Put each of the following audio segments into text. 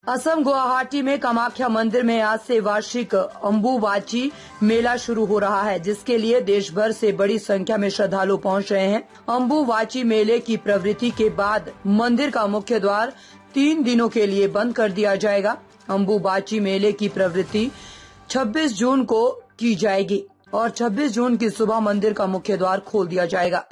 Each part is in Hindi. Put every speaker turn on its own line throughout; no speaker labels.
असम गुवाहाटी में कामाख्या मंदिर में आज से वार्षिक अम्बुबाची मेला शुरू हो रहा है, जिसके लिए देश भर से बड़ी संख्या में श्रद्धालु पहुंच रहे हैं। अम्बुबाची मेले की प्रवृत्ति के बाद मंदिर का मुख्य द्वार 3 दिनों के लिए बंद कर दिया जाएगा। अम्बुबाची मेले की प्रवृत्ति 26 जून को की जाएगी और 26 जून की सुबह मंदिर का मुख्य द्वार खोल दिया जाएगा।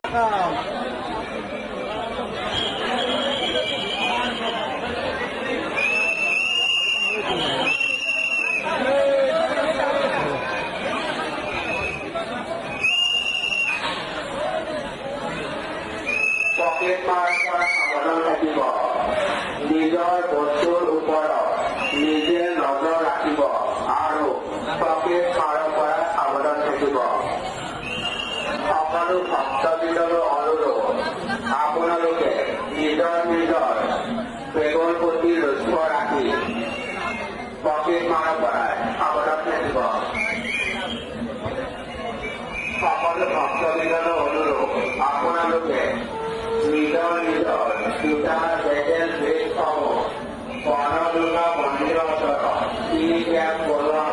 पकेट मार सावधान থাকিব নিজৰ বস্তুৰ ওপৰত নিজে নজৰ ৰাখিব আৰু পকেট মাৰৰ পৰা সাৱধান থাকিব। সকলো ভক্তবৃন্দৰ অনুৰোধ আপোনালোকে নিজৰ বেগৰ প্ৰতি লক্ষ্য ৰাখি পকেট মাৰৰ পৰা সাৱধান থাকিব। সকলো ভক্তবৃন্দৰ অনুৰোধ আপোনালোকে নিজৰ জোতা বেগেল বেগসমূহ বনদুৰ্গা মন্দিৰৰ ওচৰত তিনি কেপ বনোৱা